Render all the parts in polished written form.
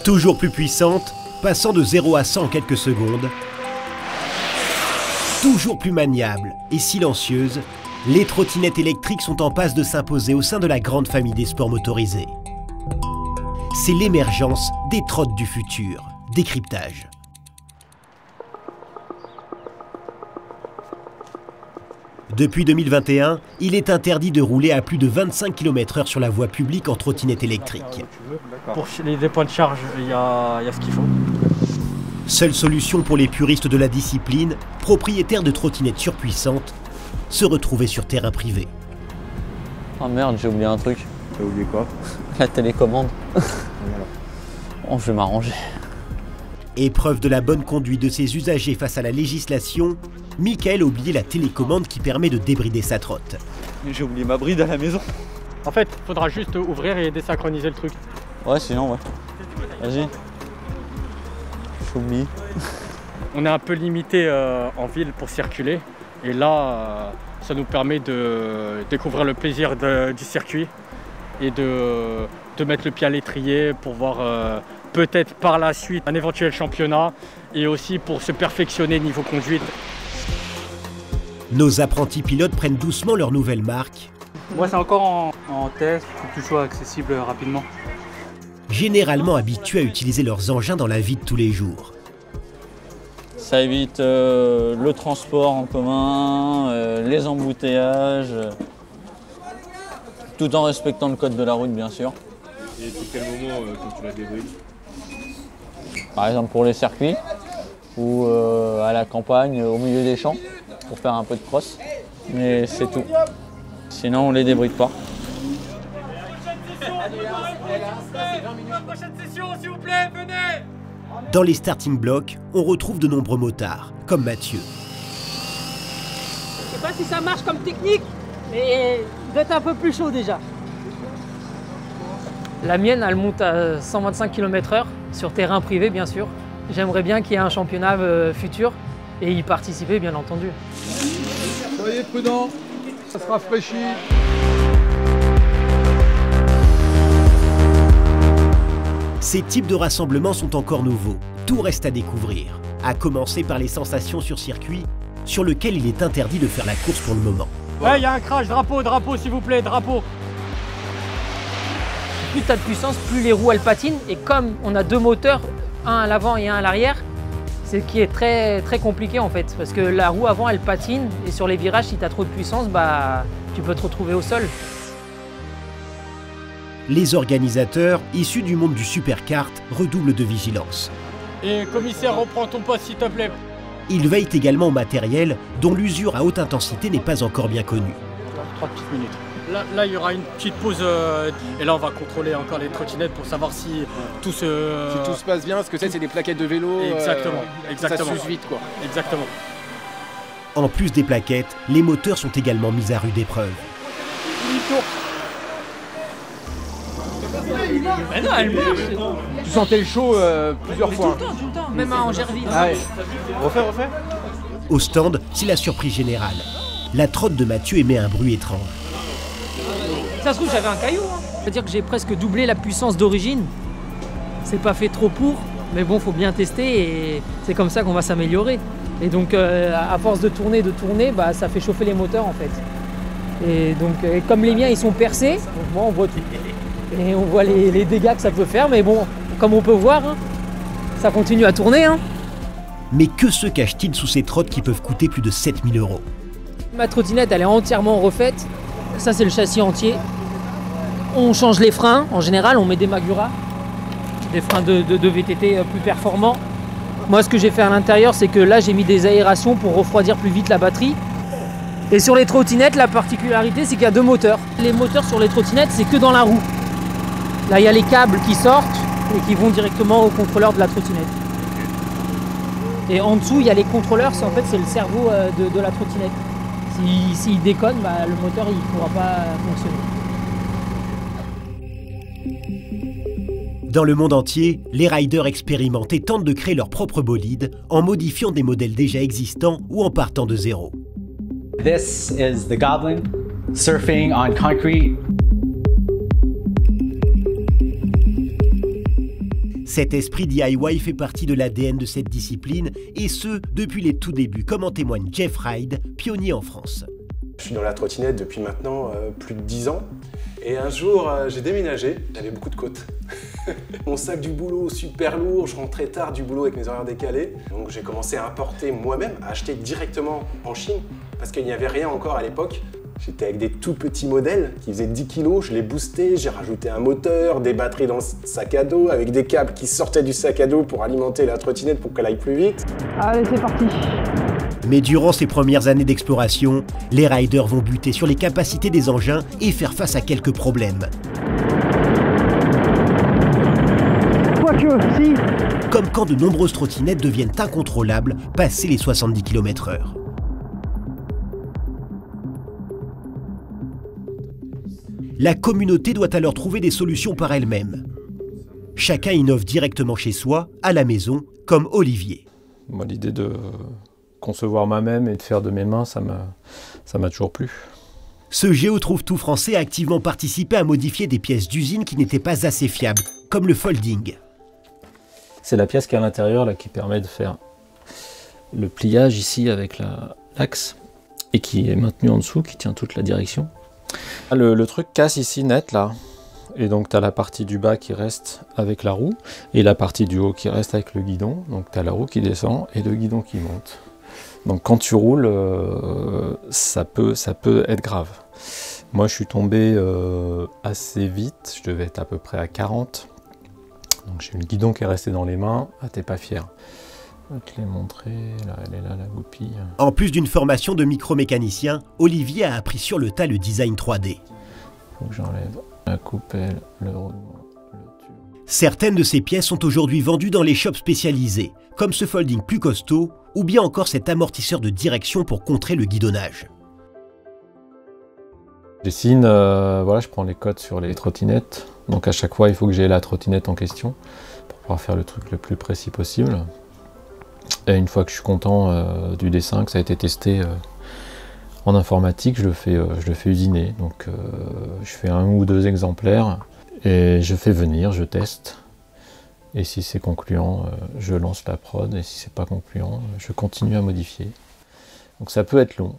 Toujours plus puissante, passant de 0 à 100 en quelques secondes. Toujours plus maniables et silencieuses, les trottinettes électriques sont en passe de s'imposer au sein de la grande famille des sports motorisés. C'est l'émergence des trottes du futur. Décryptage. Depuis 2021, il est interdit de rouler à plus de 25 km/h sur la voie publique en trottinette électrique. Pour les points de charge, il y a ce qu'il faut. Seule solution pour les puristes de la discipline, propriétaires de trottinettes surpuissantes, se retrouver sur terrain privé. Ah merde, j'ai oublié un truc. T'as oublié quoi? La télécommande. Voilà. Oh, je vais m'arranger. Épreuve de la bonne conduite de ses usagers face à la législation, Michael a oublié la télécommande qui permet de débrider sa trotte. J'ai oublié ma bride à la maison. En fait, il faudra juste ouvrir et désynchroniser le truc. Ouais, sinon, ouais. Vas-y. J'oublie. On est un peu limité en ville pour circuler. Et là, ça nous permet de découvrir le plaisir du circuit et de mettre le pied à l'étrier pour voir peut-être par la suite un éventuel championnat et aussi pour se perfectionner niveau conduite. Nos apprentis pilotes prennent doucement leur nouvelle marque. Moi, c'est encore en test, il faut que tout soit accessible rapidement. Généralement habitués à utiliser leurs engins dans la vie de tous les jours. Ça évite le transport en commun, les embouteillages, tout en respectant le code de la route, bien sûr. Et depuis quel moment quand tu la débrides? Par exemple pour les circuits ou à la campagne, au milieu des champs, pour faire un peu de cross. Mais c'est tout. Sinon, on les débride pas. Dans les starting blocks, on retrouve de nombreux motards, comme Mathieu. Je sais pas si ça marche comme technique, mais il doit être un peu plus chaud déjà. La mienne, elle monte à 125 km/h sur terrain privé, bien sûr. J'aimerais bien qu'il y ait un championnat futur et y participer, bien entendu. Soyez prudents, ça se rafraîchit. Ces types de rassemblements sont encore nouveaux. Tout reste à découvrir, à commencer par les sensations sur circuit, sur lequel il est interdit de faire la course pour le moment. Ouais, il y a un crash, drapeau s'il vous plaît, drapeau. Plus tu as de puissance, plus les roues elles patinent. Et comme on a deux moteurs, un à l'avant et un à l'arrière, c'est ce qui est très compliqué en fait. Parce que la roue avant elle patine et sur les virages, si tu as trop de puissance, bah, tu peux te retrouver au sol. Les organisateurs, issus du monde du superkart, redoublent de vigilance. Et commissaire, reprends ton poste s'il te plaît. Ils veillent également au matériel dont l'usure à haute intensité n'est pas encore bien connue. 3 petites minutes. Là, il y aura une petite pause et là, on va contrôler encore les trottinettes pour savoir si tout se... Si tout se passe bien, parce que c'est des plaquettes de vélo. Exactement. Ça s'use vite, quoi. Exactement. En plus des plaquettes, les moteurs sont également mis à rude épreuve. Mais non, elle marche. Tu sentais le chaud plusieurs fois. Tout le temps, même à Angerville. Ah ouais. Refais. Au stand, c'est la surprise générale. La trotte de Mathieu émet un bruit étrange. Ça se trouve, j'avais un caillou. C'est-à-dire que j'ai presque doublé la puissance d'origine. C'est pas fait trop pour, mais bon, faut bien tester et c'est comme ça qu'on va s'améliorer. Et donc, à force de tourner, bah, ça fait chauffer les moteurs en fait. Et donc, comme les miens, ils sont percés, donc moi, on voit tout. Et on voit les dégâts que ça peut faire, mais bon, comme on peut voir, hein, ça continue à tourner. Hein. Mais que se cache-t-il sous ces trottes qui peuvent coûter plus de 7 000 €? Ma trottinette, elle est entièrement refaite. Ça, c'est le châssis entier. On change les freins. En général, on met des Magura, des freins de VTT plus performants. Moi, ce que j'ai fait à l'intérieur, c'est que là, j'ai mis des aérations pour refroidir plus vite la batterie. Et sur les trottinettes, la particularité, c'est qu'il y a deux moteurs. Les moteurs sur les trottinettes, c'est que dans la roue. Là, il y a les câbles qui sortent et qui vont directement au contrôleur de la trottinette. Et en dessous, il y a les contrôleurs, c'est le cerveau de la trottinette. S'il déconne, bah, le moteur il ne pourra pas fonctionner. Dans le monde entier, les riders expérimentés tentent de créer leur propre bolide en modifiant des modèles déjà existants ou en partant de zéro. This is the Goblin, surfing on concrete. Cet esprit DIY fait partie de l'ADN de cette discipline, et ce, depuis les tout débuts, comme en témoigne Jeff Ride, pionnier en France. Je suis dans la trottinette depuis maintenant plus de 10 ans. Et un jour, j'ai déménagé, j'avais beaucoup de côtes. Mon sac du boulot super lourd, je rentrais tard du boulot avec mes horaires décalés. Donc j'ai commencé à importer moi-même, à acheter directement en Chine, parce qu'il n'y avait rien encore à l'époque. J'étais avec des tout petits modèles qui faisaient 10 kg, je les boostais, j'ai rajouté un moteur, des batteries dans le sac à dos, avec des câbles qui sortaient du sac à dos pour alimenter la trottinette pour qu'elle aille plus vite. Allez, c'est parti. Mais durant ces premières années d'exploration, les riders vont buter sur les capacités des engins et faire face à quelques problèmes. Quoique, si. Comme quand de nombreuses trottinettes deviennent incontrôlables passé les 70 km/h. La communauté doit alors trouver des solutions par elle-même. Chacun innove directement chez soi, à la maison, comme Olivier. Moi, l'idée de concevoir moi-même et de faire de mes mains, ça m'a toujours plu. Ce Géotrouve-tout français a activement participé à modifier des pièces d'usine qui n'étaient pas assez fiables, comme le folding. C'est la pièce qui est à l'intérieur là, qui permet de faire le pliage ici avec l'axe et qui est maintenu en dessous, qui tient toute la direction. Le truc casse ici net là, et donc tu as la partie du bas qui reste avec la roue et la partie du haut qui reste avec le guidon. Donc tu as la roue qui descend et le guidon qui monte. Donc quand tu roules, ça peut être grave. Moi je suis tombé assez vite, je devais être à peu près à 40. Donc j'ai eu le guidon qui est resté dans les mains. Ah, t'es pas fier. Je vais te l'ai montré, là elle est là la goupille. En plus d'une formation de micromécanicien, Olivier a appris sur le tas le design 3D. Faut que j'enlève la coupelle, le roulement, le tube. Certaines de ces pièces sont aujourd'hui vendues dans les shops spécialisés, comme ce folding plus costaud, ou bien encore cet amortisseur de direction pour contrer le guidonnage. Je dessine, voilà, je prends les codes sur les trottinettes. Donc à chaque fois, il faut que j'ai la trottinette en question pour pouvoir faire le truc le plus précis possible. Et une fois que je suis content du dessin, que ça a été testé en informatique, je le fais usiner. Donc je fais 1 ou 2 exemplaires et je fais venir, je teste. Et si c'est concluant, je lance la prod. Et si c'est pas concluant, je continue à modifier. Donc ça peut être long.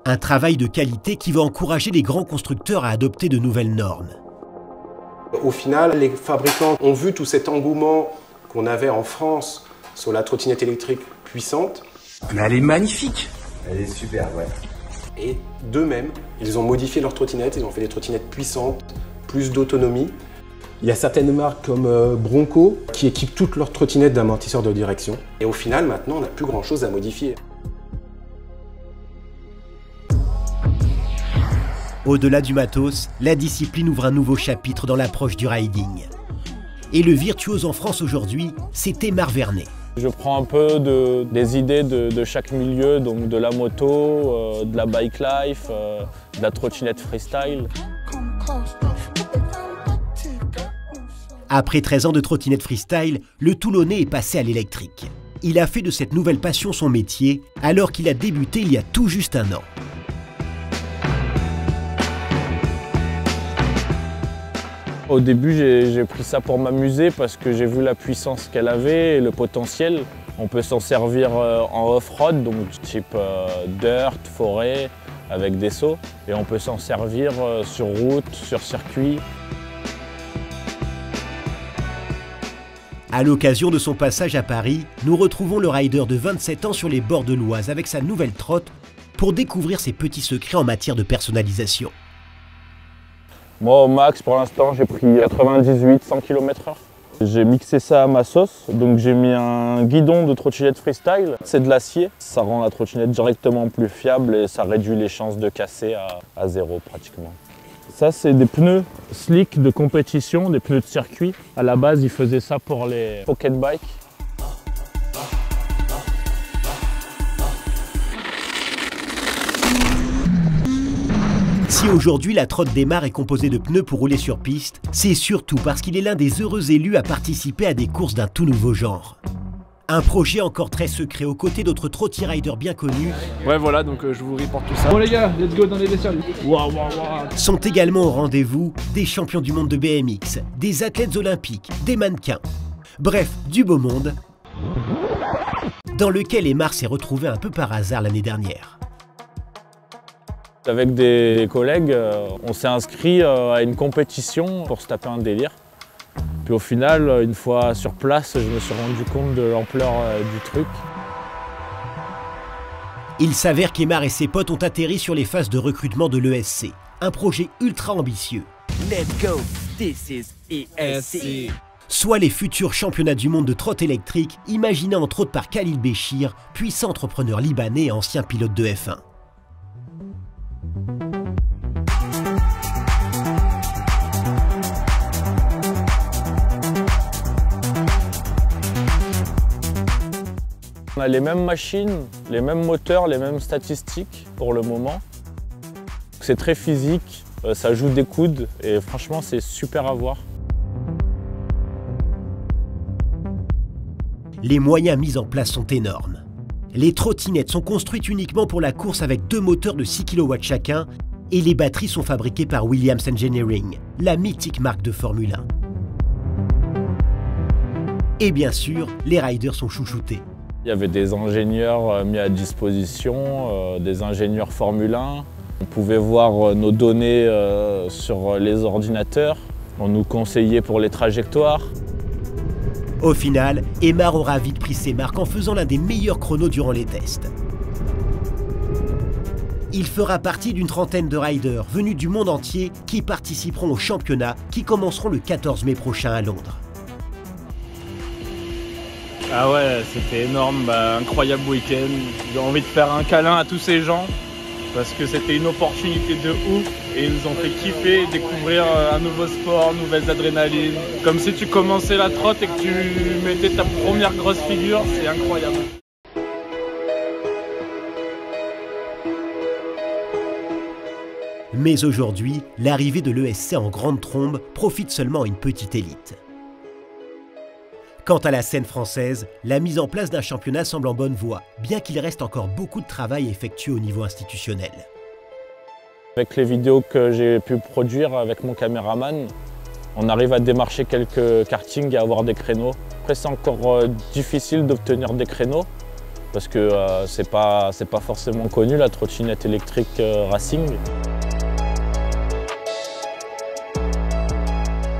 Un travail de qualité qui va encourager les grands constructeurs à adopter de nouvelles normes. Au final, les fabricants ont vu tout cet engouement qu'on avait en France sur la trottinette électrique puissante. Mais elle est magnifique. Elle est super, ouais. Et d'eux-mêmes, ils ont modifié leurs trottinettes, ils ont fait des trottinettes puissantes, plus d'autonomie. Il y a certaines marques comme Bronco qui équipent toutes leurs trottinettes d'amortisseurs de direction. Et au final, maintenant, on n'a plus grand-chose à modifier. Au-delà du matos, la discipline ouvre un nouveau chapitre dans l'approche du riding. Et le virtuose en France aujourd'hui, c'est Aymar Vernet. Je prends un peu des idées de chaque milieu, donc de la moto, de la bike life, de la trottinette freestyle. Après 13 ans de trottinette freestyle, le Toulonnais est passé à l'électrique. Il a fait de cette nouvelle passion son métier, alors qu'il a débuté il y a tout juste 1 an. Au début, j'ai pris ça pour m'amuser parce que j'ai vu la puissance qu'elle avait et le potentiel. On peut s'en servir en off-road, donc type dirt, forêt, avec des sauts. Et on peut s'en servir sur route, sur circuit. À l'occasion de son passage à Paris, nous retrouvons le rider de 27 ans sur les bords de l'Oise avec sa nouvelle trotte pour découvrir ses petits secrets en matière de personnalisation. Moi, au max, pour l'instant, j'ai pris 98-100 km/h. J'ai mixé ça à ma sauce, donc j'ai mis un guidon de trottinette freestyle. C'est de l'acier, ça rend la trottinette directement plus fiable et ça réduit les chances de casser à 0 pratiquement. Ça, c'est des pneus slick de compétition, des pneus de circuit. À la base, ils faisaient ça pour les pocket bikes. Si aujourd'hui la trotte d'Aymar est composée de pneus pour rouler sur piste, c'est surtout parce qu'il est l'un des heureux élus à participer à des courses d'un tout nouveau genre. Un projet encore très secret aux côtés d'autres trotty riders bien connus. Ouais voilà, donc je vous reporte tout ça. Bon les gars, let's go dans les vestiaires. Waouh, waouh, waouh. Sont également au rendez-vous des champions du monde de BMX, des athlètes olympiques, des mannequins. Bref, du beau monde, dans lequel Aymar s'est retrouvé un peu par hasard l'année dernière. Avec des collègues, on s'est inscrit à une compétition pour se taper un délire. Puis au final, une fois sur place, je me suis rendu compte de l'ampleur du truc. Il s'avère qu'Aymar et ses potes ont atterri sur les phases de recrutement de l'ESC, un projet ultra ambitieux. Let's go, this is ESC. Soit les futurs championnats du monde de trotte électrique, imaginés entre autres par Khalil Béchir, puissant entrepreneur libanais et ancien pilote de F1. On a les mêmes machines, les mêmes moteurs, les mêmes statistiques pour le moment. C'est très physique, ça joue des coudes et franchement c'est super à voir. Les moyens mis en place sont énormes. Les trottinettes sont construites uniquement pour la course avec 2 moteurs de 6 kW chacun et les batteries sont fabriquées par Williams Engineering, la mythique marque de Formule 1. Et bien sûr, les riders sont chouchoutés. Il y avait des ingénieurs mis à disposition, des ingénieurs Formule 1. On pouvait voir nos données sur les ordinateurs. On nous conseillait pour les trajectoires. Au final, Aymar aura vite pris ses marques en faisant l'un des meilleurs chronos durant les tests. Il fera partie d'une trentaine de riders venus du monde entier qui participeront aux championnats qui commenceront le 14 mai prochain à Londres. Ah ouais, c'était énorme, incroyable week-end. J'ai envie de faire un câlin à tous ces gens parce que c'était une opportunité de ouf et ils nous ont fait kiffer, découvrir un nouveau sport, nouvelles adrénalines. Comme si tu commençais la trotte et que tu mettais ta première grosse figure, c'est incroyable. Mais aujourd'hui, l'arrivée de l'ESC en grande trombe profite seulement à une petite élite. Quant à la scène française, la mise en place d'un championnat semble en bonne voie, bien qu'il reste encore beaucoup de travail effectué au niveau institutionnel. Avec les vidéos que j'ai pu produire avec mon caméraman, on arrive à démarcher quelques kartings et à avoir des créneaux. Après, c'est encore difficile d'obtenir des créneaux parce que c'est pas forcément connu la trottinette électrique racing.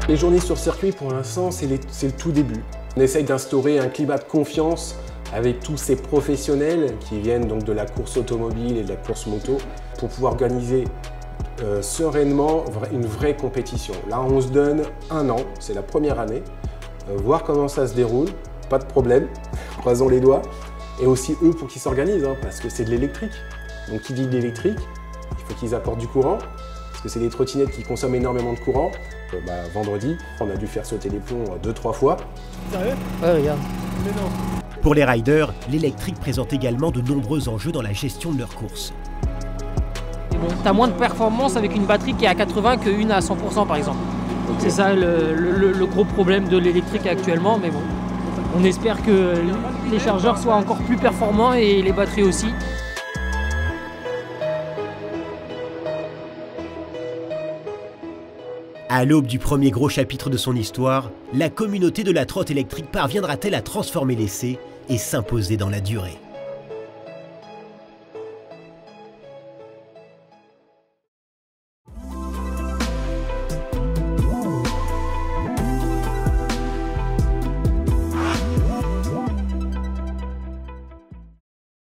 Les journées sur circuit, pour l'instant, c'est le tout début. On essaye d'instaurer un climat de confiance avec tous ces professionnels qui viennent donc de la course automobile et de la course moto pour pouvoir organiser sereinement une vraie compétition. Là, on se donne 1 an, c'est la première année, voir comment ça se déroule, pas de problème, croisons les doigts. Et aussi eux pour qu'ils s'organisent, hein, parce que c'est de l'électrique. Donc qui dit de l'électrique, il faut qu'ils apportent du courant, parce que c'est des trottinettes qui consomment énormément de courant. Vendredi, on a dû faire sauter les plombs 2-3 fois. Sérieux ? Ouais, regarde. Mais non. Pour les riders, l'électrique présente également de nombreux enjeux dans la gestion de leur course. Bon, tu as moins de performance avec une batterie qui est à 80 qu'une à 100% par exemple. Okay. C'est ça le gros problème de l'électrique actuellement, mais bon, on espère que les chargeurs soient encore plus performants et les batteries aussi. À l'aube du premier gros chapitre de son histoire, la communauté de la trotte électrique parviendra-t-elle à transformer l'essai et s'imposer dans la durée ?